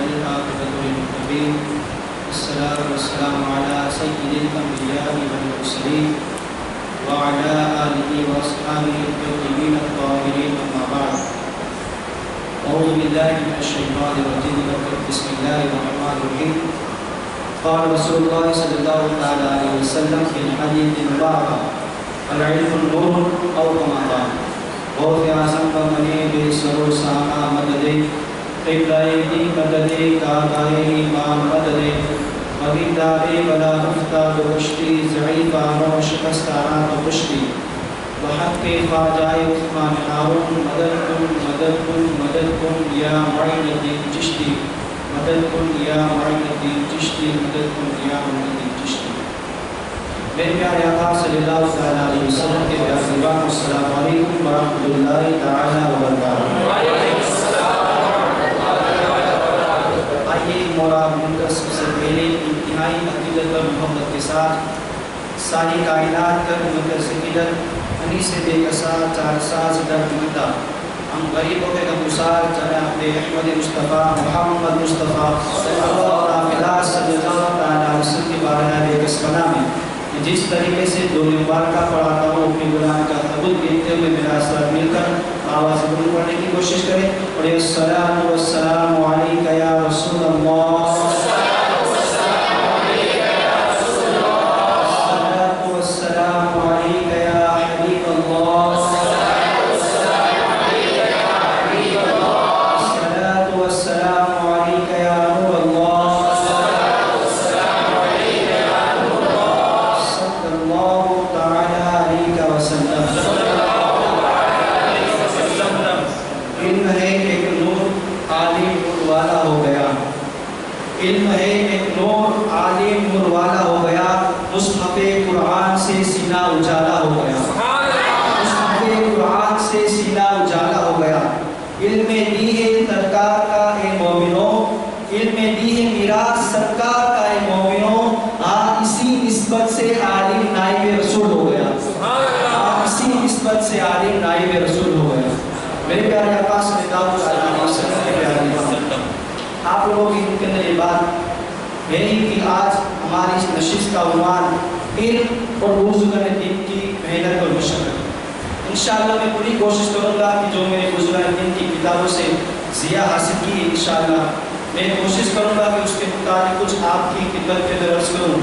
والعاقبة للمتقين والصلاة والسلام على سيد الأنبياء والمرسلين وعلى آله وأصحابه الطيبين الطاهرين أما بعد أعوذ بالله من الشيطان الرجيم بسم الله الرحمن الرحيم قال رسول الله صلى الله عليه وسلم في الحديث المبارك العلم نور أو كما قال غوث اعظم کا منی بے سرور سانا مددے قبلۂ دی مددے کعبۂ امام مددے مغیدارے بلا مفتہ بکشتی ضعیفہ نو شکستانہ بکشتی وحق کے خواجائے عثمان ہارون مدد کن یا معین الدین چشتی مدد کن یا معین الدین چشتی مدد کن یا معین الدین چشتی میرے پیارے آقا صلی اللہ علیہ وسلم کے پیارے زبان السلام علیکم ورحمۃ اللہ تعالی وبرکاتہ۔ آئیے مولا منتصف سے پہلے انتہائی عقیدت اور محبت کے ساتھ ساری کائنات کر منتصفیت انہی سے بے کسا چار ساز درد مندہ ہم غریبوں کے غمگسار جناب احمد مصطفیٰ محمد مصطفیٰ صلی اللہ علیہ وسلم کی بارگاہ بے کس پناہ میں جس طریقے سے دو مبارکہ پڑھاتا ہوں اپنی غلام کا قبول دیتے ہوئے میرا ساتھ مل کر آواز بلند پڑھنے کی کوشش کریں اور الصلاۃ والسلام علیک یا رسول اللہ، الصلاۃ والسلام علیک یا حبیب اللہ، الصلاۃ والسلام علیک یا نور اللہ، علم ہے ایک نور عالم نور والا ہو گیا، مصحف قرآن سے سینہ اجالا ہو گیا، مصحف قرآن سے سینہ اجالا ہو گیا۔ علم دی ہے سرکار کا اے مومنوں، علم دی ہے میراث سرکار کا اے مومنوں، آج اسی نسبت سے عالم نائب رسول ہو گیا، آج اسی نسبت سے عالم نائب رسول ہو گیا۔ میرے پیارے آقا صلی اللہ علیہ وسلم کے پیارے آپ لوگوں کی ان کے اندر یہ بات میری کہ آج ہماری اس نشست کا عنوان علم اور بزرگان دین کی محنت اور مشقت۔ انشاءاللہ میں پوری کوشش کروں گا کہ جو میرے بزرگان دین کی کتابوں سے ضیاء حاصل کی انشاءاللہ میں کوشش کروں گا کہ اس کے مطابق کچھ آپ کی خدمت کے اندر عرض کروں۔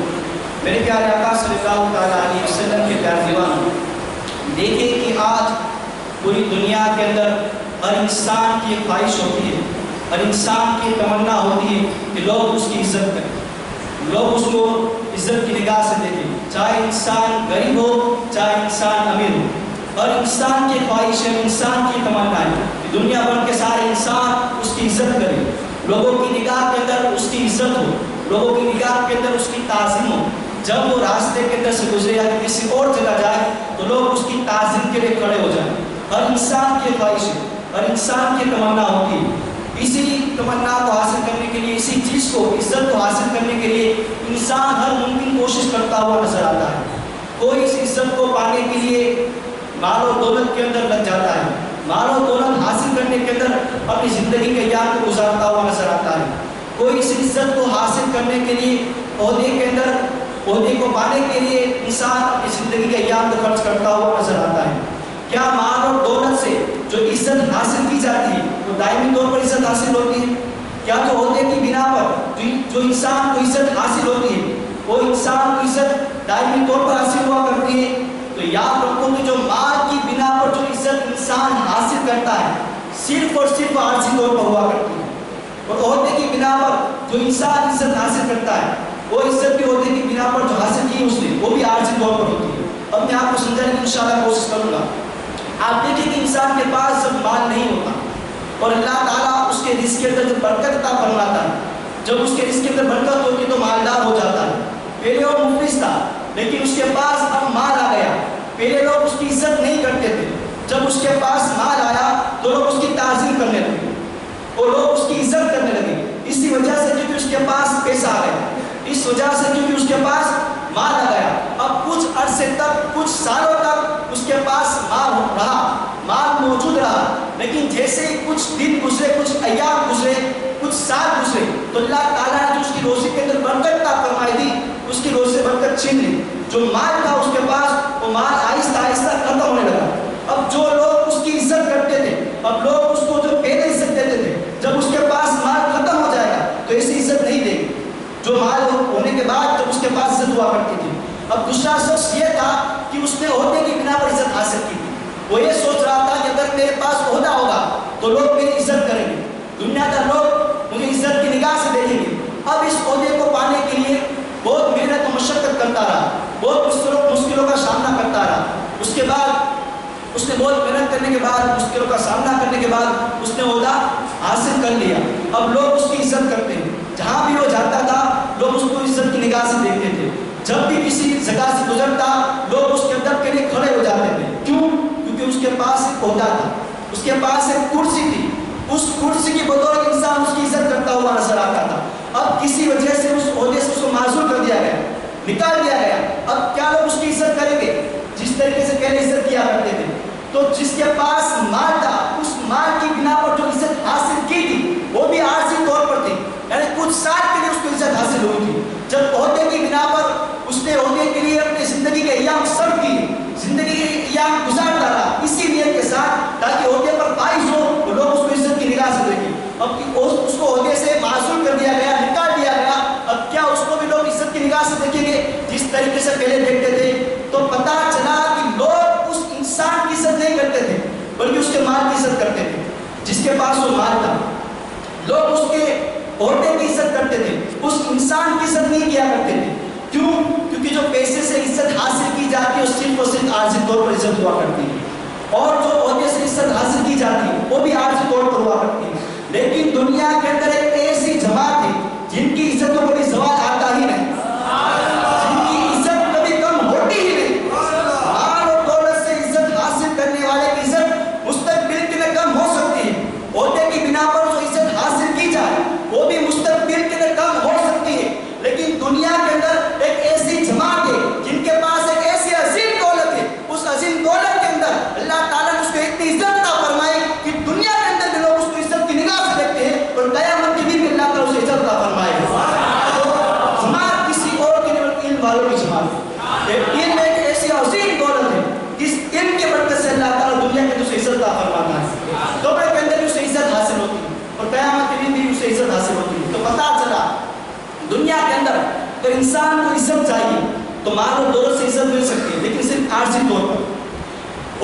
میرے پیارے آقا صلی اللہ علیہ وسلم کے پیارے دیوان، دیکھیں کہ آج پوری دنیا کے اندر ہر انسان کی خواہش ہوتی ہے، ہر انسان کی تمنا ہوتی ہے کہ لوگ اس کی عزت کریں، لوگ اس کو عزت کی نگاہ سے دیکھیں، چاہے انسان غریب ہو چاہے انسان امیر ہو، ہر انسان کی خواہش ہے، انسان کی تمنا ہے کہ دنیا بھر کے سارے انسان اس کی عزت کریں، لوگوں کی نگاہ کے اندر اس کی عزت ہو، لوگوں کی نگاہ کے اندر اس کی تعظیم ہو۔ جب وہ راستے کے اندر سے گزرے یا کسی اور جگہ جائے تو لوگ اس کی تعظیم کے لیے کھڑے ہو جائیں۔ ہر انسان کی خواہش ہے، ہر انسان کی تمنا ہوتی ہے۔ اسی تمنا کو حاصل کرنے کے لیے، اسی چیز کو عزت کو حاصل کرنے کے لیے انسان ہر ممکن کوشش کرتا ہوا نظر آتا ہے۔ کوئی اس عزت کو پانے کے لیے مال و دولت کے اندر لگ جاتا ہے، مال و دولت حاصل کرنے کے اندر اپنی زندگی کے ایام کو گزارتا ہوا نظر آتا ہے۔ کوئی اس عزت کو حاصل کرنے کے لیے عہدے کے اندر عہدے کو پانے کے لیے انسان اپنی زندگی کے ایام کو خرچ کرتا ہوا نظر آتا ہے۔ کیا مال اور دولت سے جو عزت حاصل کی جاتی ہے وہ دائمی طور پر عزت حاصل ہوتی ہے؟ کیا جو عہدے کی بنا پر جو انسان کو عزت حاصل ہوتی ہے وہ انسان کو عزت دائمی طور پر حاصل ہوا کرتی ہے؟ تو یاد رکھو کہ جو مال کی بنا پر جو عزت انسان حاصل کرتا ہے صرف اور صرف عارضی طور پر ہوا کرتی ہے، اور عہدے کی بنا پر جو انسان عزت حاصل کرتا ہے وہ عزت بھی عہدے کی بنا پر جو حاصل کی اس نے وہ بھی عارضی طور پر ہوتی ہے۔ اب میں آپ کو سمجھانے کی انشاءاللہ کوشش کروں گا۔ آپ دیکھیں کہ انسان کے پاس جب مال نہیں ہوتا اور اللہ تعالیٰ اس کے رزق کے اندر جب برکت عطا فرماتا ہے، جب اس کے رزق کے اندر برکت ہوتی ہے تو مالدار ہو جاتا ہے۔ پہلے وہ مفلس تھا لیکن اس کے پاس اب مال آ گیا۔ پہلے لوگ اس کی عزت نہیں کرتے تھے، جب اس کے پاس مال آیا تو لوگ اس کی تعظیم کرنے لگے اور لوگ اس کی عزت کرنے لگے۔ اسی وجہ سے کیونکہ اس کے پاس پیسہ آ گیا، اس وجہ سے کیونکہ اس کے پاس مال آ گیا۔ اب کچھ عرصے تک، کچھ سالوں تک اس کے پاس مال رہا، مال موجود رہا، لیکن جیسے ہی کچھ دن گزرے، کچھ ایام گزرے، کچھ سال گزرے، تو اللہ تعالیٰ نے جو اس کی روزی کے اندر برکت عطا فرمائی تھی اس کی روزی سے برکت چھین لی. جو مال تھا اس کے پاس وہ مال آہستہ آہستہ ختم ہونے لگا. اب جو لوگ اس کی عزت کرتے تھے, اب لوگ اس کو جو پہلے عزت دیتے تھے, جب اس کے پاس مال ختم ہو جائے گا تو ایسی عزت نہیں دے گی جو مال ہونے کے بعد جب اس کے پاس عزت ہوا کرتی تھی. اب دوسرا شخص یہ تھا کہ اس نے عہدے کی بنا پر عزت حاصل کی تھی. وہ یہ سوچ رہا تھا کہ اگر میرے پاس عہدہ ہوگا تو لوگ میری عزت کریں گے, دنیا کا لوگ مجھے عزت کی نگاہ سے دیکھیں گے. اب اس عہدے کو پانے کے لیے بہت محنت و مشقت کرتا رہا, بہت مشکلوں کا سامنا کرتا رہا. اس کے بعد اس نے بہت محنت کرنے کے بعد, مشکلوں کا سامنا کرنے کے بعد اس نے عہدہ حاصل کر لیا. اب لوگ اس کی عزت کرتے ہیں, جہاں بھی وہ جاتا تھا لوگ اس کو عزت کی نگاہ سے دیکھتے تھے. جب بھی کسی جگہ سے گزرتا لوگ اس کے ادب کے لیے کھڑے ہو جاتے تھے. کیوں؟ کیونکہ اس کے پاس ایک عہدہ تھا, اس کے پاس ایک کرسی تھی. اس کرسی کی بدولت انسان اس کی عزت کرتا ہوا نظر آتا تھا. اب کسی وجہ سے اس عہدے سے اس کو معزول کر دیا گیا, نکال دیا گیا. اب کیا لوگ اس کی عزت کریں گے جس طریقے سے پہلے عزت کیا کرتے تھے؟ تو جس کے پاس مال تھا اس مال کی بنا پر جو عزت حاصل کی تھی وہ بھی عارضی طور پر تھی, یعنی کچھ سال کے لیے اس کو عزت حاصل ہوئی تھی. جب عہدے کی بنا پر اس نے عہدے کے لیے اپنی زندگی کے ایام صرف کیے, زندگی کے ایام گزارتا رہا اسی نیت کے ساتھ تاکہ عہدے پر فائز ہو تو لوگ اس کو عزت کی نگاہ سے دیکھیں. اب اس کو عہدے سے معزول کر دیا گیا, نکال دیا گیا. اب کیا اس کو بھی لوگ عزت کی نگاہ سے دیکھیں گے جس طریقے سے پہلے دیکھتے تھے؟ تو پتا چلا کہ لوگ اس انسان کی عزت نہیں کرتے تھے بلکہ اس کے مال کی عزت کرتے تھے. جس کے پاس وہ مال تھا لوگ اس کے عہدے کی عزت کرتے تھے, اس انسان کی عزت نہیں کیا کرتے تھے. کیوں؟ کیونکہ جو پیسے سے عزت حاصل کی جاتی ہے اس صرف اور صرف عارضی طور پر عزت ہوا کرتی ہے, اور جو عہدے سے عزت حاصل کی جاتی ہے وہ بھی عارضی طور پر ہوا کرتی ہے. لیکن دنیا کے اندر ایک ایسی جماعت ہے جن کی عزت کو کبھی زوال آتا ہی نہیں, جن کی عزت کبھی کم ہوتی ہی نہیں. مال اور دولت سے عزت حاصل کرنے والے کی عزت مستقبل کے لیے کم ہو سکتی ہے, عہدے کی بنا پر جو عزت حاصل کی جائے وہ بھی مستقبل کے لیے کم ہو سکتی ہے. لیکن دنیا کے اندر ایک ایسی جماعت ہے جن کے پاس ایک ایسی عظیم دولت ہے, اس عظیم دولت کے اندر اللہ تعالیٰ نے اس کو اتنی عزت عطا فرمائی کہ دنیا کے اندر بھی لوگ اس کو عزت کی نگاہ سے دیکھتے ہیں, اور قیامت کے دن بھی اللہ تعالیٰ اسے عزت عطا فرمائے گا. تو جماعت کسی اور کی نہیں, علم والوں کی جماعت ہے. علم ایک ایسی عظیم دولت ہے جس علم کے برکت سے اللہ تعالیٰ دنیا کے اسے عزت عطا فرماتا ہے, قبر کے اندر بھی اسے عزت حاصل ہوتی ہے اور قیامت کے دن بھی اسے عزت حاصل ہوتی ہے. تو پتا چلا دنیا کے اندر تو انسان کو عزت چاہیے تو مال اور دولت سے عزت مل سکتی ہے لیکن صرف عارضی طور پر,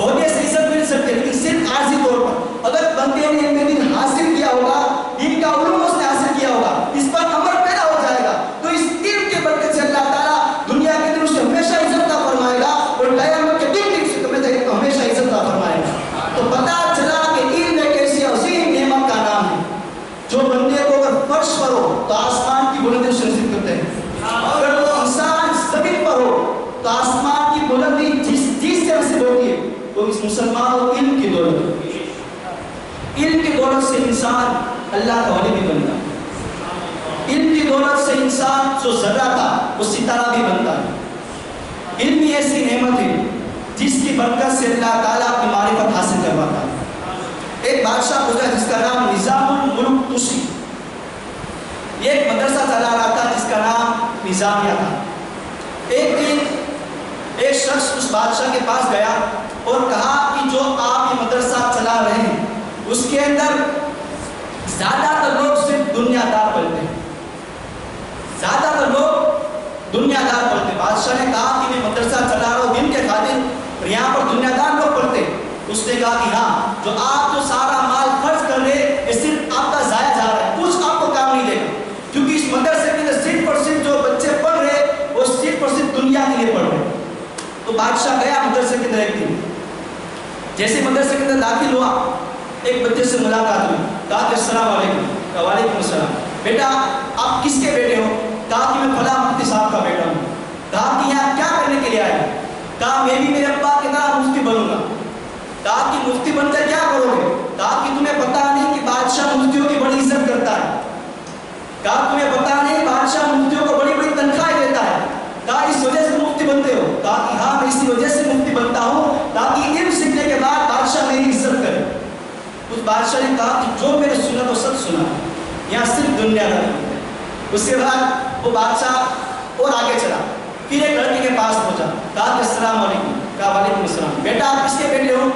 عہدے سے عزت مل سکتی ہے لیکن صرف عارضی طور پر. اگر بندے نے علم دین حاصل کیا ہوگا, دین کا علوم اس نے حاصل کیا ہوگا, اس پر عمل پیدا ہو جائے گا تو اس علم کے برکت سے اللہ تعالیٰ دنیا کے اندر اسے ہمیشہ عزت عطا فرمائے گا اور قیامت کے دن بھی اسے ہمیشہ عزت عطا فرمائے گا. تو پتا چلا کہ علم ایک ایسی عظیم نعمت کا نام ہے جو بندے کو اگر فرش پر ہو تو آسمان کی بلندی سے نصیب کرتے ہیں, اگر وہ انسان زمین پر ہو تو آسمان کی بلندی جس چیز سے نصیب ہوتی ہے وہ اس مسلمان اور علم کی دولت ہے. علم کی دولت سے انسان اللہ کا ولی بھی بنتا ہے, علم کی دولت سے انسان جو ذرہ تھا وہ ستارہ بھی بنتا ہے. علم ایسی نعمت ہے جس کی برکت سے اللہ تعالیٰ اپنی معرفت حاصل کرواتا ہے. ایک بادشاہ گزرا جس کا نام نظام الملک توسی, یہ ایک مدرسہ چلا رہا تھا جس کا نام نظامیہ تھا. ایک دن ایک شخص اس بادشاہ کے پاس گیا اور کہا کہ جو آپ یہ مدرسہ چلا رہے ہیں اس کے اندر زیادہ تر لوگ صرف دنیا دار پڑھتے ہیں, زیادہ تر لوگ دنیا دار پڑھتے ہیں. بادشاہ نے کہا کہ میں مدرسہ چلا رہا ہوں دن کے خاطر اور یہاں پر دنیا دار لوگ پڑھتے ہیں. اس نے کہا کہ ہاں, جو آپ جو سارا مال خرچ کر رہے ہیں یہ صرف آپ کا ضائع جا رہا ہے, کچھ آپ کو کام نہیں دے گا, کیونکہ اس مدرسے کے اندر 60% جو بچے پڑھ رہے ہیں وہ 60% دنیا کے لیے پڑھ رہے ہیں. تو بادشاہ گیا مدرسے کے اندر ایک دن, جیسے مدرسے کے اندر داخل ہوا ایک بچے سے ملاقات ہوئی, کہا کہ السلام علیکم. کہا وعلیکم السلام. بیٹا آپ کس کے بیٹے ہو؟ کہا کہ میں فلاں مفتی صاحب کا بیٹا ہوں. کہا کہ یہاں کیا کرنے کے لیے آئے؟ کہا میں بھی میرے ابا کی طرح مفتی بنوں گا. کہا کہ مفتی بن کر کیا کرو گے؟ کہا کہ تمہیں پتہ نہیں کہ بادشاہ مفتیوں کی بڑی عزت کرتا ہے. کہا تمہیں پتہ نہیں بادشاہ مفتیوں کو بڑی بڑی تنخواہیں دیتا ہے. کہا اس وجہ سے مفتی بنتے ہو؟ کہا کہ ہاں میں اسی وجہ سے مفتی بنتا ہوں تاکہ علم سیکھنے کے بعد بادشاہ میری عزت کرے. اس بادشاہ نے کہا کہ جو میں نے سنا تو سب سنا, یہاں صرف دنیا دار, اس کے بعد وہ بادشاہ اور آگے چلا، پھر ایک لڑکی کے پاس پہنچا، کہا کہ السلام علیکم، کہا وعلیکم السلام، بیٹا آپ کس کے بیٹے ہو؟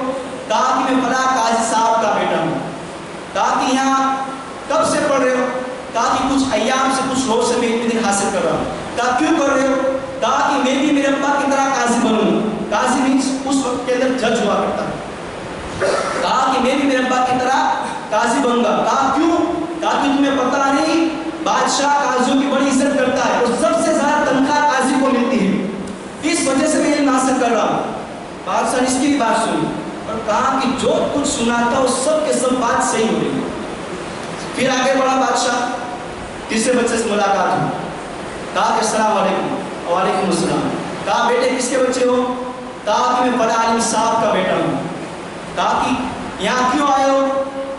کہا کہ میں فلاں قاضی صاحب کا بیٹا ہوں۔ کہا کہ یہاں کب سے پڑھ رہے ہو؟ کہا کہ کچھ ایام سے، کچھ روز سے میں علم دین حاصل کر رہا ہوں۔ کہا کیوں کر رہے ہو؟ کہا کہ میں بھی میرے ابا کی طرح قاضی بنوں۔ قاضی مینس اس وقت کے اندر جج ہوا کرتا ہے۔ کہا کہ میں بھی میرے ابا کی طرح قاضی بنوں گا۔ کہا کیوں؟ کہا کہ تمہیں پتہ نہیں بادشاہ قاضیوں کی بڑی عزت کرتا ہے اور سب سے زیادہ تنخواہ قاضی کو ملتی ہے، اس وجہ سے میں علم حاصل کر رہا ہوں۔ بادشاہ نے اس کی بھی بات سنی اور کہا کہ جو کچھ سنا تھا وہ سب کے سب بات صحیح ہو رہی ہے۔ پھر آگے بڑھا بادشاہ، تیسرے بچے سے ملاقات ہوئی، کہا کہ السلام علیکم، وعلیکم السلام۔ کہا بیٹے کس کے بچے ہو؟ کہا کہ میں فلاں عالم صاحب کا بیٹا ہوں۔ کہا کہ یہاں کیوں آئے ہو؟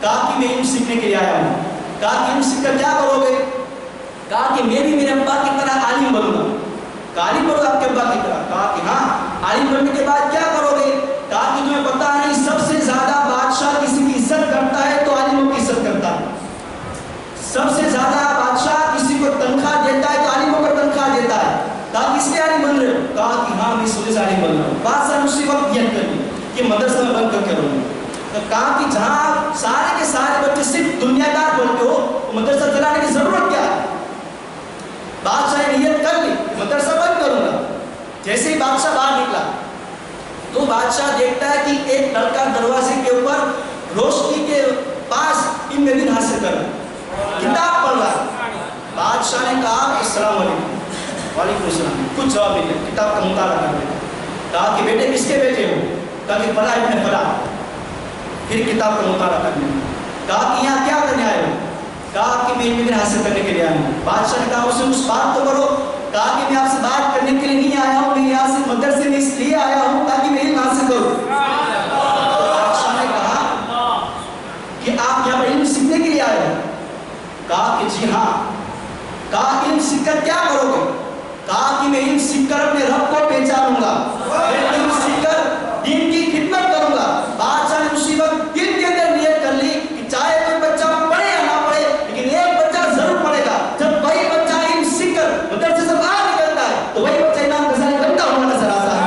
کہا کہ میں علم سیکھنے کے لیے آیا ہوں۔ کہا کہ علم سیکھ کر کیا کرو گے؟ کہا کہ میں بھی میرے ابا کی طرح عالم بنوں گا۔ کہا عالم بنو آپ کے ابا کی طرح؟ کہا کہ ہاں۔ عالم بننے کے بعد کیا کرو گے؟ کہا کہ تمہیں پتہ نہیں سب سے زیادہ بادشاہ کسی کی عزت کرتا ہے تو عالموں کی عزت کرتا ہے، سب سے زیادہ بادشاہ کسی کو تنخواہ دیتا ہے تو عالموں کو تنخواہ دیتا ہے۔ کہا کس لیے عالم بن رہے ہو؟ کہا کہ ہاں میں اس وجہ سے عالم بن رہا ہوں۔ بادشاہ نے اسی وقت نیت کر لی کہ مدرسہ میں بن کر کے رہوں گا۔ کہا کہ جہاں سارے کے سارے بچے صرف دنیا دار بنتے ہو، مدرسہ چلانے کی ضرورت کیا ہے؟ بادشاہ نے نیت کر لی مدرسہ بند کروں گا۔ جیسے ہی بادشاہ باہر نکلا تو بادشاہ دیکھتا ہے کہ ایک لڑکا دروازے کے اوپر روشنی کے پاس علم دین حاصل کر رہا ہے، کتاب پڑھ رہا ہے۔ بادشاہ نے کہا السلام علیکم، وعلیکم السلام، کچھ جواب نہیں دیا، کتاب کا مطالعہ کر رہا ہے۔ کہا کہ بیٹے کس کے بیٹے ہو؟ کہا کہ فلاں ابن فلاں۔ پھر کتاب کا مطالعہ کرنے، کہا کہ یہاں کیا کرنے آئے ہو؟ کہا کہ میں علم دین حاصل کرنے کے لیے آیا ہوں۔ بادشاہ نے کہا اسے اس بات تو کرو۔ کہا کہ میں آپ سے بات کرنے کے لیے نہیں آیا ہوں، میں یہاں سے مدرسے میں اس لیے آیا ہوں تاکہ میں علم حاصل کروں۔ بادشاہ نے کہا کہ آپ یہاں پر علم سیکھنے کے لیے آئے ہو؟ کہا کہ جی ہاں۔ کہا علم سیکھ کر کیا کرو گے؟ کہا کہ میں علم سیکھ کر اپنے رب کو پہچانوں گا، میں علم سیکھ کر دین کی خدمت کروں گا۔ بادشاہ نے اسی وقت دل کے اندر نیت کر لی کہ چاہے کوئی بچہ پڑھے یا نہ پڑھے لیکن ایک بچہ ضرور پڑھے گا۔ جب وہی بچہ علم سیکھ کر مدرسے سے باہر نکلتا ہے تو وہی بچہ امام غزالی بنتا ہوا نظر آتا ہے۔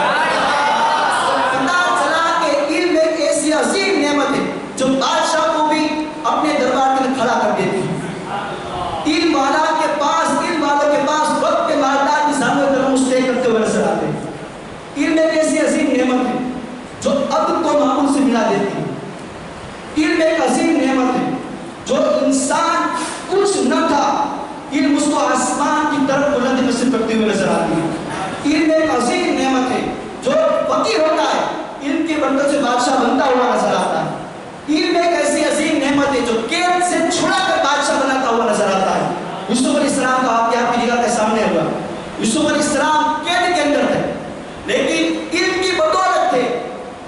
پتہ چلا کہ علم ایک ایسی عظیم نعمت ہے جو بادشاہ کو بھی اپنے دربار کے اندر کھڑا کر دیتی ہے۔ علم والا کے پاس، علم والوں کے پاس وقت کے مالدار نظام درم مستحق کرتے ہوئے نظر آتے ہیں۔ علم ایک ایسی عظیم نعمت ہے جو عبد کو معمول سے ملا دیتی ہے۔ علم ایک عظیم نعمت ہے جو انسان کچھ نہ تھا، علم اس کو آسمان کی طرف بلندی نصیب کرتے ہوئے نظر آتی ہے۔ علم ایک عظیم نعمت ہے جو فقیر ہوتا ہے، علم کی برکت سے بادشاہ بنتا ہوا نظر آتا ہے۔ علم ایک ایسی عظیم نعمت ہے جو قید سے چھڑا کر بادشاہ بناتا ہوا نظر آتا ہے۔ یوسف علیہ السلام کا واقعہ آپ کی نگاہ کے سامنے ہوا۔ یوسف علیہ السلام قید کے اندر تھے لیکن علم کی بدولت تھے،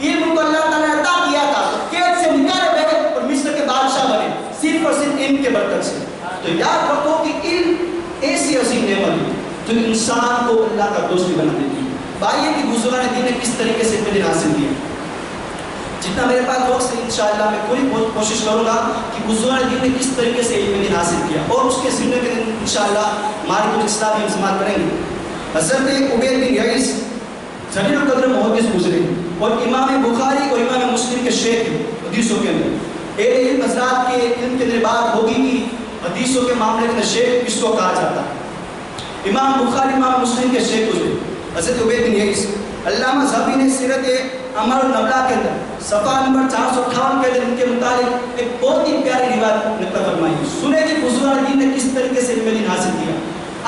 علم کو اللہ تعالیٰ نے عطا کیا تھا، قید سے نکالے گئے اور مصر کے بادشاہ بنے صرف اور صرف علم کے برکت سے۔ تو یاد رکھو کہ علم ایسی عظیم نعمت ہے جو انسان کو اللہ کا دوست بھی بنا دیتی ہے۔ بھائیے کہ بزرگان دین نے کس طریقے سے علم حاصل کیا، جتنا میرے پاس وقت ہے انشاءاللہ میں پوری کوشش کروں گا کہ بزرگان دین نے کس طریقے سے علم حاصل کیا اور اس کے سننے کے دن انشاءاللہ ہماری کچھ اسلامی انضمام کریں گے۔ حضرت عبید بن یعیس جلیل القدر محدث گزرے اور امام بخاری اور امام مسلم کے شیخ ہیں حدیثوں کے اندر۔ اہل علم حضرات کے علم کے اندر بات ہوگی کہ حدیثوں کے معاملے کے اندر شیخ کس کو کہا جاتا ہے۔ امام بخاری امام مسلم کے شیخ گزرے حضرت عبید بن یعیس۔ علامہ ذہبی نے سیرت عمر النبلا کے اندر صفحہ نمبر 458 کے اندر ان کے متعلق ایک بہت ہی پیاری روایت نقل فرمائی ہے۔ سنے کہ بزرگان دین نے کس طریقے سے علم دین حاصل کیا۔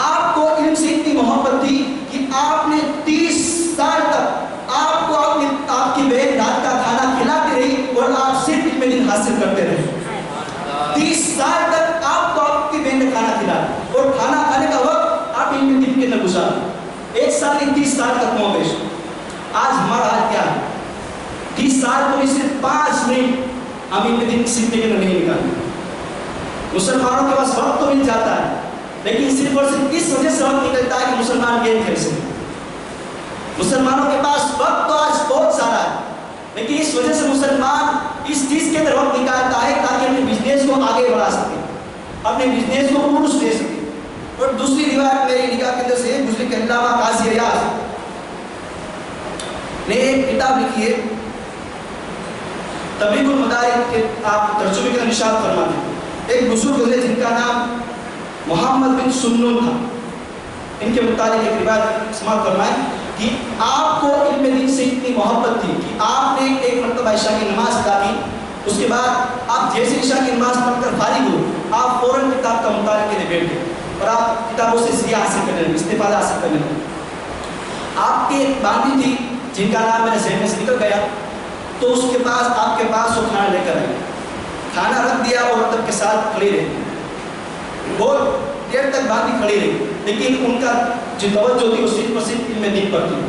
آپ کو علم سے اتنی محبت تھی کہ آپ نے 30 سال تک آپ کو آپ کی بہن رات کا کھانا کھلاتی رہی اور آپ صرف علم دین حاصل کرتے رہے۔ 30 سال تک آپ کو آپ کی بہن نے کھانا کھلایا اور کھانا کھانے کا وقت آپ علم دین کے اندر گزارا۔ 1 سال نہیں 30 سال تک مویش۔ آج ہمارا حال کیا ہے؟ 30 سال کو نہیں صرف 5 منٹ ہم علم دین سیکھنے کے لیے نہیں نکالتے۔ مسلمانوں کے پاس وقت تو مل جاتا ہے لیکن صرف اور صرف اس وجہ سے وقت نکلتا ہے کہ مسلمان گیم کھیل سکیں۔ مسلمانوں کے پاس وقت تو آج بہت سارا ہے لیکن اس وجہ سے مسلمان اس چیز کے اندر وقت نکالتا ہے تاکہ اپنے بزنس کو آگے بڑھا سکے، اپنے بزنس کو پروش دے سکے۔ اور دوسری روایت میری نگاہ کے اندر سے گزری کہ علامہ قاضی ایاز نے ایک کتاب لکھی ہے تبلیغ المدارک کے آپ ترجمے کے نشان فرما دیں. ایک بزرگ ہے جن کا نام محمد بن سنون تھا. ان کے متعلق ایک روایت سماعت فرمائیں کہ آپ کو علم دین سے اتنی محبت تھی کہ آپ نے ایک مرتبہ عشاء کی نماز ادا کی. اس کے بعد آپ جیسے عشاء کی نماز پڑھ کر فارغ ہوئے آپ فوراً کتاب کا مطالعہ کے لیے بیٹھ گئے اور آپ کتابوں سے ذریعہ حاصل کرنے لگے, استفادہ حاصل کرنے لگے. آپ کی ایک باندھی تھی جن کا نام میرے ذہن میں سے نکل گیا, تو اس کے پاس آپ کے پاس وہ کھانا لے کر آئے, کھانا رکھ دیا اور ادب کے ساتھ کھڑی رہی. بہت دیر تک باندھی کھڑی رہی, لیکن ان کا جو توجہ تھی وہ صرف اور صرف علم دین پر تھی.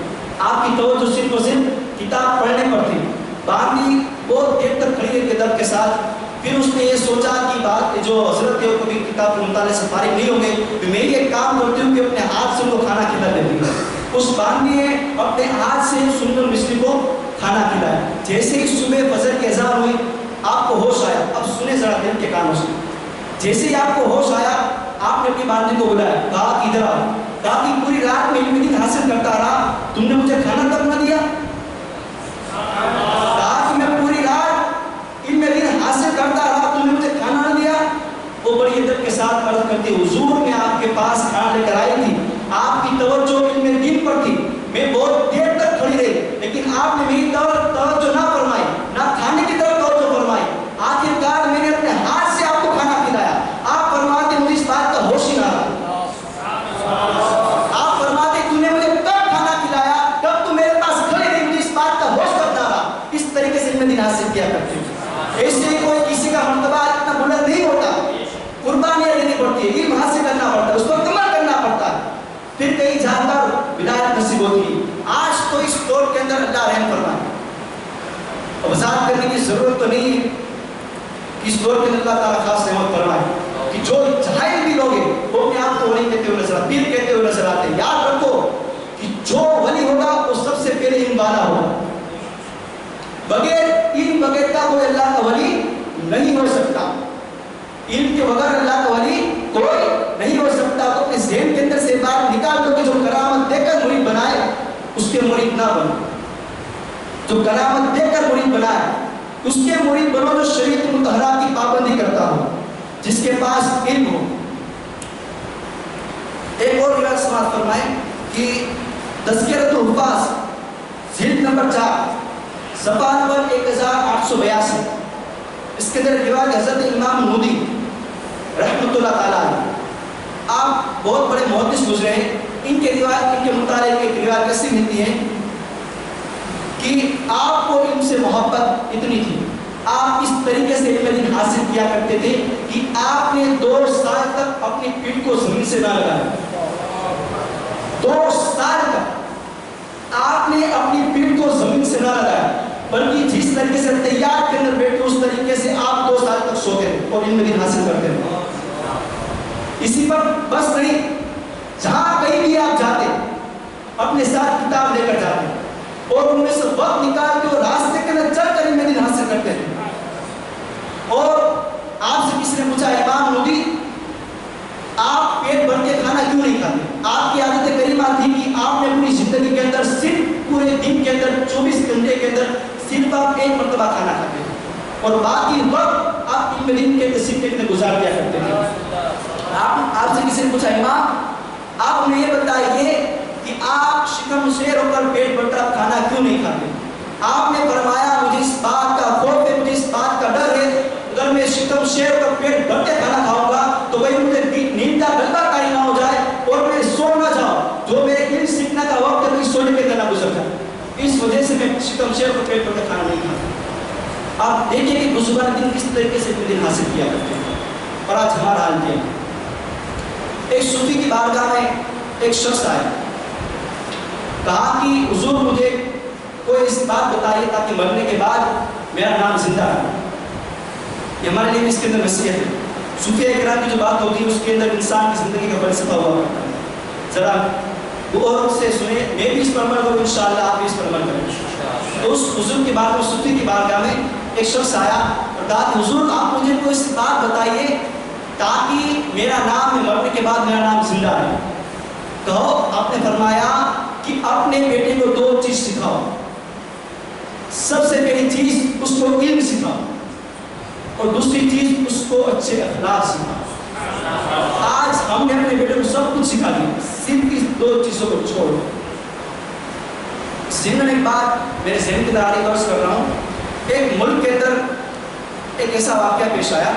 آپ کی توجہ صرف اور صرف کتاب پڑھنے پر تھی. باندھی بہت دیر تک کھڑی رہی ادب کے ساتھ. پھر اس نے یہ سوچا کہ بات جو حضرت ہے وہ کبھی کتاب کے مطالعے سے فارغ نہیں ہوں گے, تو میں یہ کام کرتی ہوں کہ اپنے ہاتھ سے ان کو کھانا کھلا دیتی ہوں. اس باندھی نے اپنے ہاتھ سے سنن مصری کو کھانا کھلایا. جیسے ہی صبح فجر کی اذان ہوئی آپ کو ہوش آیا. اب سنیں ذرا دل کے کانوں سے. جیسے ہی آپ کو ہوش آیا آپ نے اپنی باندھی کو بلایا, کہا کہ ادھر آؤ. کہا کہ پوری رات میں علم دین حاصل کرتا رہا, تم نے مجھے کھانا تک نہ دیا. کہا کہ میں پوری رات علم دین حاصل کرتا رہا, تم نے مجھے کھانا نہ دیا. وہ بڑی ادب کے ساتھ عرض کرتی, حضور میں آپ کے پاس کھانا لے کر آئی تھی, آپ کی توجہ علم دین پر تھی, میں بہت دیر تک کھڑی رہی, لیکن آپ نے میری توجہ نہ فرمائی, نہ کھانے کی طرف توجہ فرمائی. آخرکار میں نے اپنے ہاتھ سے آپ کو کھانا کھلایا. آپ فرماتے مجھے اس بات کا ہوش ہی نہ رہا. آپ فرماتے تم نے مجھے کب کھانا کھلایا, کب تم میرے پاس کھڑی رہی, مجھے اس بات کا ہوش کب نہ رہا. اس طریقے سے علم دین حاصل کیا کرتے ہیں. ایسے کوئی کسی کا مرتبہ اتنا بلند نہیں ہوتا, قربانیاں دینی پڑتی ہے, علم حاصل کرنا پڑتا ہے, اس کو عمل کرنا پڑتا ہے, پھر کہیں جا کر ولایت نصیب ہوتی ہے. آج تو اس دور کے اندر اللہ رحم فرمائے. وضاحت کرنے کی ضرورت تو نہیں ہے کہ اس دور کے اندر اللہ تعالیٰ خاص رحمت فرمائے کہ جو جاہل بھی لوگ ہیں وہ اپنے آپ کو ولی کہتے ہوئے نظر آتے, پیر کہتے ہوئے نظر آتے ہیں. یاد رکھو کہ جو ولی ہوگا وہ سب سے پہلے علم والا ہوگا. بغیر علم بغیر کا کوئی اللہ کا ولی نہیں ہو سکتا. علم کے بغیر اللہ کا ولی کوئی نہیں ہو سکتا. تو اپنے ذہن کے اندر سے بات نکال دو کہ جو کرامت دے کر مرید بنائے اس کے مرید نہ بنو. جو کرامت دے کر مرید بنائے اس کے مرید بنو جو شریعت مطہرہ کی پابندی کرتا ہو, جس کے پاس علم ہو. ایک اور روایت سماعت فرمائیں کہ تذکرۃ الحفاظ جلد نمبر 4 صفحہ نمبر 1882, اس کے اندر روایت حضرت امام نودی رحمۃ اللہ تعالیٰ علیہ, آپ بہت بڑے محدث گزرے ہیں. ان کے روایت, ان کے متعلق ایک روایت ایسی ملتی ہے کہ آپ کو علم سے محبت اتنی تھی, آپ اس طریقے سے علم دین حاصل کیا کرتے تھے کہ آپ نے 2 سال تک اپنی پیٹھ کو زمین سے نہ لگایا. 2 سال تک آپ نے اپنی پیٹھ کو زمین سے نہ لگایا, بلکہ جس طریقے سے تیار کے اندر بیٹھے اس طریقے سے آپ 2 سال تک سوتے ہیں اور علم دین حاصل کرتے ہیں. اسی پر بس نہیں, جہاں کہیں بھی آپ جاتے اپنے ساتھ کتاب لے کر جاتے اور ان میں سے وقت نکال کے وہ راستے کے اندر چل کر علم دین حاصل کرتے ہیں. اور آپ سے کسی نے پوچھا, امام نودی آپ پیٹ بھر کے کھانا کیوں نہیں کھاتے؟ آپ کی عادت کریمہ تھی کہ آپ نے پوری زندگی کے اندر صرف پورے دن کے اندر 24 گھنٹے کے اندر صرف آپ ایک مرتبہ کھانا کھاتے ہیں اور باقی وقت آپ علم دین کے تصدیق کے اندر گزار دیا کرتے تھے. آپ سے کسی نے پوچھا, امام آپ نے یہ بتائیے کہ آپ شکم شیر ہو کر پیٹ بھر کر کھانا کیوں نہیں کھاتے؟ آپ نے فرمایا مجھے اس بات کا خوف ہے, مجھے اس بات کا ڈر ہے, اگر میں شکم شیر ہو کر پیٹ بھر کے کھانا کھاؤں گا تو بھائی مجھے نیند کا غلبہ کاری نہ ہو جائے اور میں سو نہ جاؤں, جو میرے علم سیکھنے کا وقت ہے سونے کے طرح گزر جائے. اس وجہ سے میں شکم شیر کو پیٹ بھر کے کھانا نہیں کھاتا. آپ دیکھیں کہ بزرگان دین کس طریقے سے علم حاصل کیا کرتے ہیں اور آج ہمارا حال کیا ہے. ایک صوفی کی بارگاہ میں ایک شخص آیا, کہا کہ حضور مجھے کوئی اس بات بتائیے تاکہ مرنے کے بعد میرا نام زندہ رہے. یہ ہمارے لیے اس کے اندر نصیحت ہے. صوفیہ کرام کی جو بات ہوتی ہے اس کے اندر انسان کی زندگی کا فلسفہ ہوا کرتا ہے. ذرا غور سے سنیں, میں بھی اس پر عمل کروں انشاءاللہ, آپ بھی اس پر عمل کریں. تو اس بزرگ کی بات میں صوفی کی بارگاہ میں ایک شخص آیا اور کہا کہ حضور آپ مجھے کوئی اس بات بتائیے تاکہ میرا نام مرنے کے بعد میرا نام زندہ رہے. کہو آپ نے فرمایا کہ اپنے بیٹے کو 2 چیز سکھاؤ. سب سے پہلی چیز اس کو علم سکھاؤ اور دوسری چیز اس کو اچھے اخلاق سکھاؤ. آج ہم نے اپنے بیٹے کو سب کچھ سکھا دیا, صرف اس 2 چیزوں کو چھوڑ. ذہن ایک بات میرے ذہن کی داری پر عرض کر رہا ہوں. ایک ملک کے اندر ایک ایسا واقعہ پیش آیا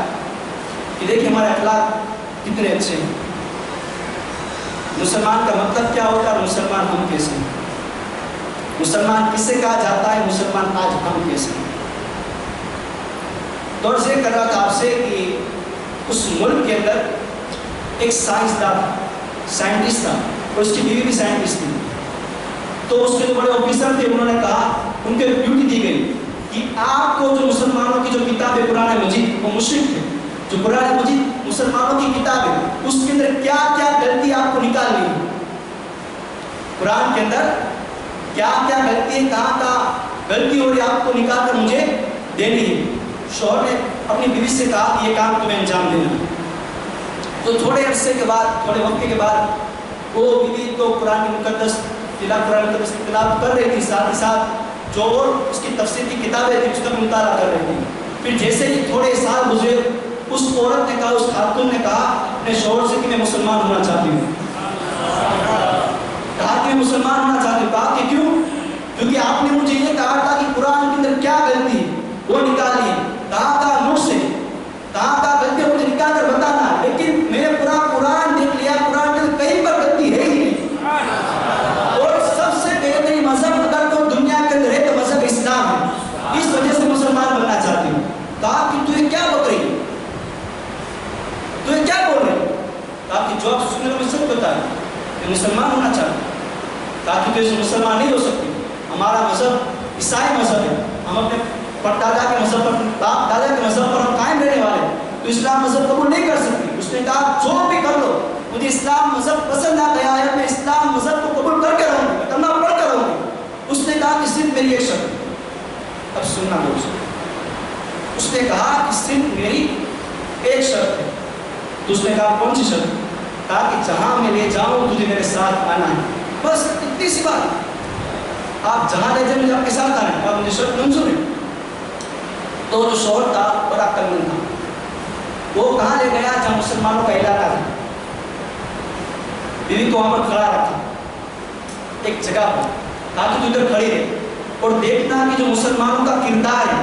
کہ دیکھیں ہمارے اخلاق کتنے اچھے ہیں. مسلمان کا مطلب کیا ہوتا ہے, مسلمان ہم کیسے ہیں, مسلمان کسے کہا جاتا ہے, مسلمان آج ہم کیسے ہیں. تو عرض یہ کر رہا تھا آپ سے کہ اس ملک کے اندر ایک سائنسدان سائنٹسٹ تھا اور اس کی بیوی بھی سائنٹسٹ تھی. تو اس کے جو بڑے آفیسر تھے انہوں نے کہا, ان کے ڈیوٹی دی گئی کہ آپ کو جو مسلمانوں کی جو کتاب ہے قرآن مجید, وہ مشرک ہے, جو قرآن مجید مسلمانوں کی کتاب ہے اس کے اندر کیا کیا غلطی آپ کو نکالنی ہے, قرآن کے اندر کیا کیا غلطی ہے, کہاں کہاں غلطی ہو رہی ہے, آپ کو نکال کر مجھے دینی ہے. شوہر نے اپنی بیوی سے کہا کہ یہ کام تمہیں انجام دینا. تو تھوڑے عرصے کے بعد, تھوڑے وقت کے بعد وہ بیوی تو قرآن کی مقدس تلاوت کر رہی تھی, ساتھ ہی ساتھ جو اس کی تفسیر کی کتابیں تھیں اس کا بھی مطالعہ کر رہی تھی. پھر جیسے ہی تھوڑے سال گزرے, اس عورت نے کہا, اس خاتون نے کہا اپنے شوہر سے کہ میں مسلمان ہونا چاہتی ہوں. کہا کہ میں مسلمان ہونا چاہتی ہوں. کہا کہ کیوں؟ کیونکہ آپ نے مجھے یہ کہا تھا کہ قرآن کے اندر کیا غلطی ہے وہ نکالیے, کہاں نوٹ سے کہاں غلطی مجھے نکال کر بتانا. لیکن میں نے پورا قرآن دیکھ لیا, قرآن کے اندر کہیں پر غلطی ہے ہی نہیں. اور سب سے بہترین مذہب اگر تو دنیا کے اندر ہے تو مذہب اسلام ہے, اس وجہ سے مسلمان بننا چاہتی ہوں. کہا کہ تجھے کیا بک رہی ہے, تجھے کیا بول رہی ہے؟ کہا کہ جو آپ سننے میں سب بتا ہے میں مسلمان ہونا چاہتا ہوں. کہا کہ تو مسلمان نہیں ہو سکتی, ہمارا مذہب عیسائی مذہب ہے, ہم اپنے پردادا کے مذہب پر, باپ دادا کے مذہب پر ہم قائم رہنے والے ہیں, تو اسلام مذہب قبول نہیں کر سکتی. اس نے کہا جو بھی کر لو, مجھے اسلام مذہب پسند آ گیا ہے, میں اسلام مذہب کو قبول کر کے رہوں گی, کلمہ پڑھ کر رہوں گی. اس نے کہا کہ صرف میری ایک شرط. اب سننا دوست, اس نے کہا کہ صرف میری ایک شرط ہے. تو اس نے کہا کون سی شرط؟ کہا کہ جہاں میں لے جاؤں تجھے میرے ساتھ آنا ہے, بس اتنی سی بات. آپ جہاں لے جائیں مجھے آپ کے ساتھ آنا ہے. کہا مجھے شرط منظور ہے. تو جو شوہر تھا بڑا عقلمند تھا, وہ کہاں لے گیا جہاں مسلمانوں کا علاقہ تھا. بیوی کو وہاں پر کھڑا رکھا ایک جگہ پر, کہا کہ تو ادھر کھڑی رہے اور دیکھنا کہ جو مسلمانوں کا کردار ہے,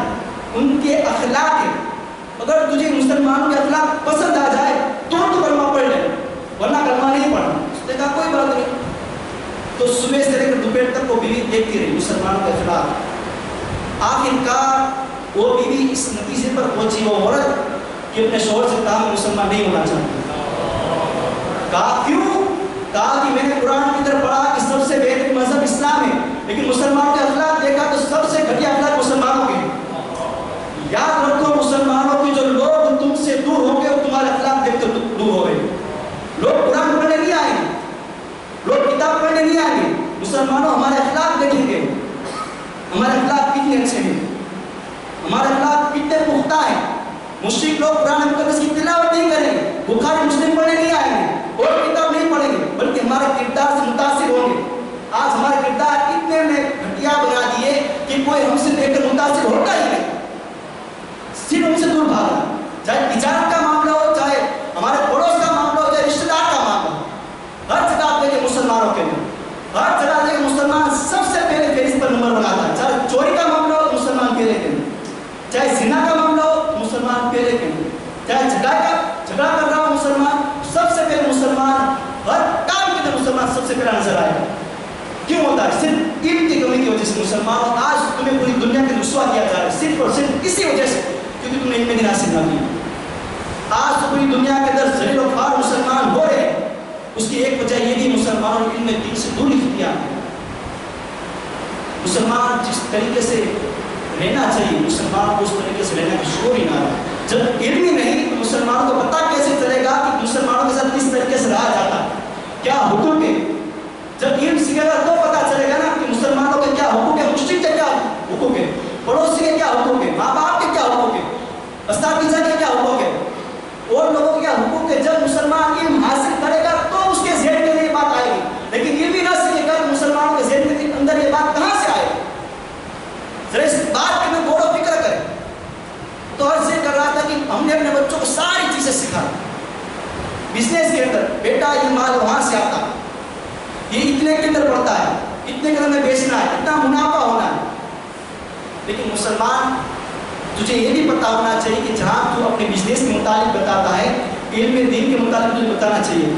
ان کے اخلاق ہے, اگر تجھے مسلمانوں کے اخلاق پسند آ جائے تو کلمہ پڑھ لے, ورنہ کلمہ نہیں پڑھنا. اس نے کہا کوئی بات نہیں. تو صبح سے لے کر دوپہر تک وہ بیوی دیکھتی رہی مسلمانوں کے اخلاق. آخرکار وہ بیوی اس نتیجے پر پہنچی, وہ عورت, کہ اپنے شوہر سے کہا میں مسلمان نہیں ہونا چاہتی. کہا کیوں؟ کہا کہ میں نے قرآن کی طرف پڑھا کہ سب سے بہترین مذہب اسلام ہے, لیکن مسلمانوں کے اخلاق دیکھا تو سب سے گھٹیا اخلاق مسلمانوں کے. یاد رکھو مسلمانوں کے جو لوگ تم سے دور ہو گئے وہ تمہارے اخلاق دیکھ کر دور ہو گئے. لوگ قرآن پڑھنے نہیں آئیں گے, لوگ کتاب پڑھنے نہیں آئیں گے, مسلمانوں ہمارے اخلاق دیکھیں گے, ہمارے اخلاق کتنے اچھے ہیں, ہمارے اخلاق کتنے پختہ ہیں. مشرک لوگ قرآن مقدس کی تلاوت نہیں کریں گے, بخاری مسلم پڑھنے نہیں آئیں گے, اور کتاب نہیں پڑھیں گے, بلکہ ہمارے کردار سے متاثر ہوں گے. آج ہمارے کردار اتنے نے گھٹیا بنا دیے کہ کوئی ہم سے دیکھ کر متاثر ہوتا ہی نہیں, صرف ہم سے دور بھاگا. چاہے تجارت کا معاملہ ہو, چاہے ہمارے پڑوس کا معاملہ ہو, چاہے رشتے دار کا معاملہ ہو, ہر جگہ پہ مسلمانوں کے لیے, ہر جگہ سے مسلمان سب سے پہلے فہرست پر نمبر بناتا ہے. چاہے چوری کا معاملہ ہو مسلمان پہلے کے لیے, چاہے زنا کا معاملہ ہو مسلمان پہلے کے لیے, چاہے جھگڑا کر رہا ہو مسلمان, سب سے پہلے مسلمان, ہر کام کے لیے مسلمان سب سے پہلے نظر آئے گا. کیوں ہوتا ہے؟ صرف علم کی کمی کی وجہ سے. مسلمان آج تمہیں پوری دنیا کے رسوا کیا جا رہا ہے صرف اور صرف اسی وجہ سے کیونکہ تم نے علم دین حاصل نہ کیا. آج تو پوری دنیا کے اندر ذلیل و خوار مسلمان ہو رہے ہیں, اس کی ایک وجہ یہ بھی مسلمانوں نے علم دین سے دوری اختیار کی. مسلمان جس طریقے سے رہنا چاہیے مسلمان کو اس طریقے سے رہنا کی شعور ہی نہ رہا. جب علم ہی نہیں تو مسلمانوں کو پتہ کیسے چلے گا کہ مسلمانوں کے ساتھ کس طریقے سے رہا جاتا ہے, کیا حقوق ہے. جب علم سیکھے گا تو پتہ چلے گا نا کہ مسلمانوں کے کیا حقوق ہے, مشرک کے کیا حقوق ہے, پڑوسی کے کیا حقوق ہے, ماں باپ کے کیا حقوق ہے, اساتذہ کے کیا حقوق ہے, اور لوگوں کے کیا حقوق بزنس کے اندر بیٹا یہ مال وہاں سے آتا ہے، یہ اتنے کے اندر پڑتا ہے، اتنے کے اندر بیچنا ہے، اتنا منافع ہونا ہے. لیکن مسلمان تجھے یہ بھی پتا ہونا چاہیے کہ جہاں تو اپنے بزنس کے متعلق بتاتا ہے، علم دین کے متعلق تجھے بتانا چاہیے.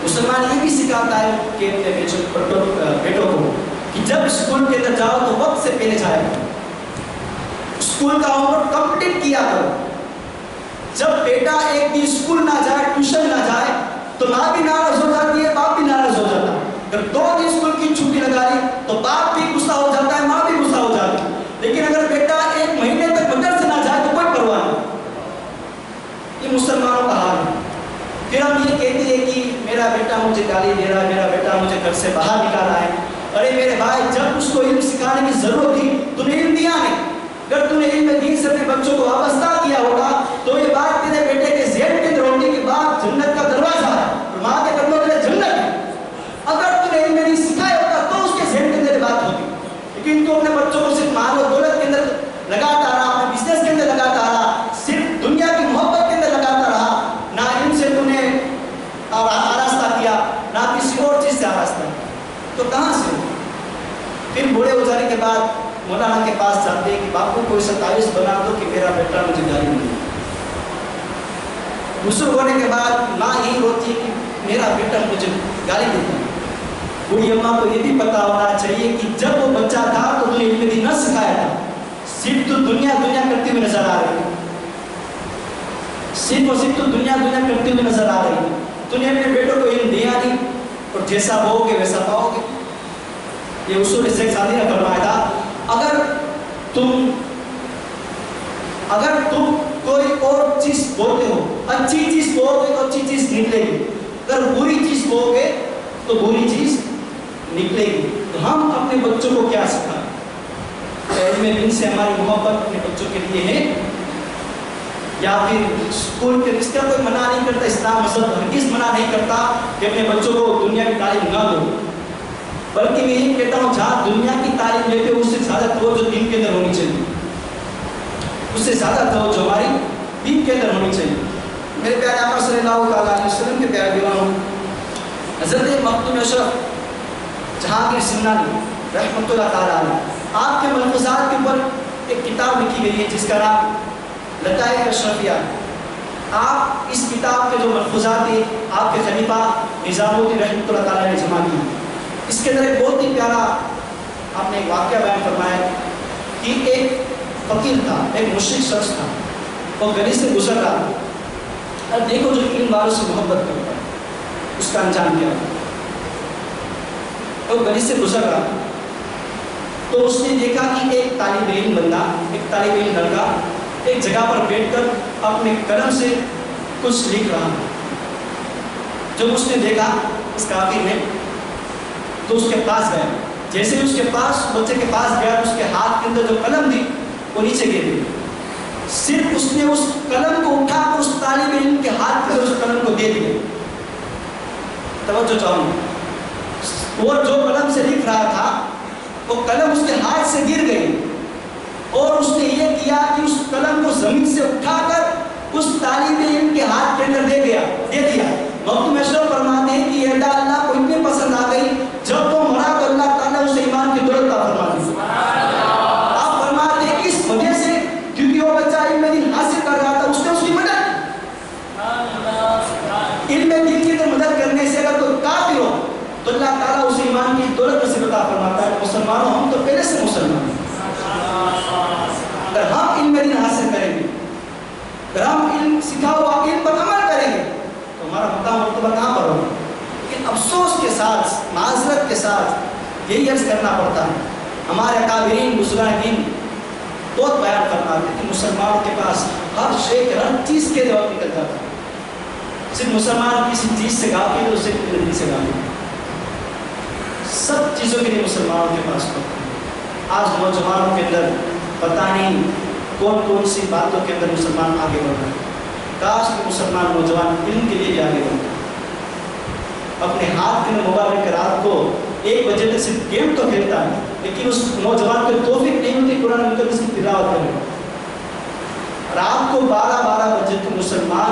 مسلمان یہ بھی سکھاتا ہے کہ اپنے بیٹوں کو کہ جب اسکول کے اندر جاؤ تو وقت سے پہلے جایا کرو، اسکول کا ہوم ورک کمپلیٹ کیا کرو. جب بیٹا ایک بھی اسکول نہ جائے، ٹیوشن نہ جائے تو ماں بھی ناراض ہو جاتی ہے، باپ بھی ناراض ہو جاتا ہے. اگر 2 دن اسکول کی چھٹی لگا لی تو باپ بھی غصہ ہو جاتا ہے، ماں بھی غصہ ہو جاتی ہے. لیکن اگر بیٹا 1 مہینے تک مدرسے نہ جائے تو کوئی پرواہ نہیں. یہ مسلمانوں کا حال ہے. پھر ہم یہ کہتے ہیں کہ میرا بیٹا مجھے گالی دے رہا ہے، میرا بیٹا مجھے گھر سے باہر نکالا ہے. ارے میرے بھائی، جب اس کو علم سکھانے کی ضرورت تھی تو نے علم دیا نہیں. اگر تو نے علم دین سے اپنے بچوں کو وابستہ کیا ہوگا تو یہ بات تیرے بیٹے کے ذہن کے اندر ہوگی کہ باپ جنت کا دروازہ ہے اور ماں کے قدموں کے لیے جنت ہے. اگر تو نے علم دین سکھایا ہوگا تو اس کے ذہن کے اندر بات ہوگی. لیکن تو اپنے بچوں کو صرف مال و دولت کے اندر لگاتا رہا، اپنے بزنس کے اندر لگاتا رہا، صرف دنیا کی محبت کے اندر لگاتا رہا. نہ علم سے تو نے آراستہ کیا، نہ کسی اور چیز سے آراستہ کیا. تو کہاں سے؟ پھر بوڑھے ہو جانے کے بعد مولانا کے پاس جاتے ہیں کہ باپو کوئی 27 بنا دو کہ میرا بیٹا مجھے گالی نہیں دے. بزرگ ہونے کے بعد ماں یہی روتی ہے کہ میرا بیٹا مجھے گالی دیتا ہے. بوڑھی اماں کو یہ بھی پتا ہونا چاہیے کہ جب وہ بچہ تھا تو تجھے علم دین نہ سکھایا تھا، صرف تو دنیا کرتی ہوئی نظر آ رہی ہے، صرف اور صرف تو دنیا کرتی ہوئی نظر آ رہی ہے. تو نے اپنے بیٹوں کو علم دیا نہیں اور جیسا بو گے ویسا پاؤ گے. یہ اصول شیخ سعدی نے فرمایا تھا، اگر تم کوئی اور چیز بولتے ہو، اچھی چیز بولو گے تو اچھی چیز نکلے گی، اگر بری چیز بولو گے تو بری چیز نکلے گی. تو ہم اپنے بچوں کو کیا سکھائیں؟ علم دین سے ہماری محبت اپنے بچوں کے لیے ہے، یا پھر اسکول کے اس کا کوئی منع نہیں کرتا، اسلام مذہب ہرگز منع نہیں کرتا کہ اپنے بچوں کو دنیا کی تعلیم نہ دو. بلکہ میں یہ کہتا ہوں جہاں دنیا کی تعلیم لیتے اس سے زیادہ توجہ دین کے اندر ہونی چاہیے، اس سے زیادہ توجہ ہماری دین کے اندر ہونی چاہیے. میرے پیارے آقا صلی اللہ علیہ وسلم کے پیارے دیوانوں، حضرت مختوم اشرف جہانگیر سمنانی رحمۃ اللہ تعالیٰ علیہ، آپ کے ملفوظات کے اوپر ایک کتاب لکھی گئی ہے جس کا نام لطائف اشرفیہ. آپ اس کتاب کے جو ملفوظات ہیں آپ کے خلیفہ نظام الدین رحمۃ اللہ تعالیٰ نے جمع کی. اس کے اندر ایک بہت ہی پیارا آپ نے ایک واقعہ بیان فرمایا کہ ایک فقیر تھا، ایک مشرک شخص تھا، وہ گلی سے گزر رہا تھا. اب دیکھو جو علم والوں سے محبت کرتا ہے اس کا انجام کیا. وہ گلی سے گزر رہا تو اس نے دیکھا کہ ایک طالب علم بندہ، ایک طالب علم لڑکا ایک جگہ پر بیٹھ کر اپنے قلم سے کچھ لکھ رہا. جب اس نے دیکھا اس کافر نے تو اس کے پاس گیا. جیسے اس کے پاس بچے کے پاس گیا تو اس کے ہاتھ کے اندر جو قلم تھی وہ نیچے گر گئی. صرف اس نے اس قلم کو اٹھا کر اس طالب علم کے ہاتھ میں اس قلم کو دے دیا. توجہ چاہوں، وہ جو قلم سے لکھ رہا تھا وہ قلم اس کے ہاتھ سے گر گئی اور اس نے یہ کیا کہ اس قلم کو زمین سے اٹھا کر اس طالب علم کے ہاتھ کے اندر دے دیا. مختوم اشرف فرماتے ہیں کہ یہ ادا اللہ کو اتنی پسند آ گئی جب وہ مرا تو اللہ تعالیٰ اسے ایمان کی دولت عطا فرما دی. آپ فرماتے ہیں اس وجہ سے کیونکہ وہ بچہ علم دین حاصل کر رہا تھا، اس نے اس کی مدد. علم دین کی مدد کرنے سے اگر کوئی کافر ہو تو اللہ تعالیٰ اسے ایمان کی دولت نصیب عطا فرماتا ہے. مسلمانوں ہم تو پہلے سے مسلمان ہیں. اگر ہم علم دین حاصل کریں گے، اگر ہم علم سکھا ہوا علم پر عمل کریں گے تو ہمارا مقام مرتبہ کہاں پر ہوگا. لیکن افسوس کے ساتھ، معذرت کے ساتھ یہی عرض کرنا پڑتا ہے، ہمارے اکابرین بزرگان دین بہت بیان فرماتے ہیں کہ مسلمانوں کے پاس ہر شے کے ہر چیز کے جواب نکل جاتا ہے. صرف مسلمان کسی چیز سے غافل ہے، صرف علم سے غافل ہے. سب چیزوں کے لیے مسلمانوں کے پاس ہوتا ہے. آج نوجوانوں کے اندر پتہ نہیں کون کون سی باتوں کے اندر مسلمان آگے بڑھ رہا ہے. کاش کہ مسلمان نوجوان علم کے لیے بھی آگے بڑھتا ہے. اپنے ہاتھ میں موبائل کے رات کو 1 بجے تک صرف گیم تو کھیلتا ہے، لیکن اس نوجوان کو توفیق نہیں ہوتی قرآن مقدس کی تلاوت کرنے. رات کو 12 بجے تک مسلمان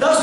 10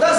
10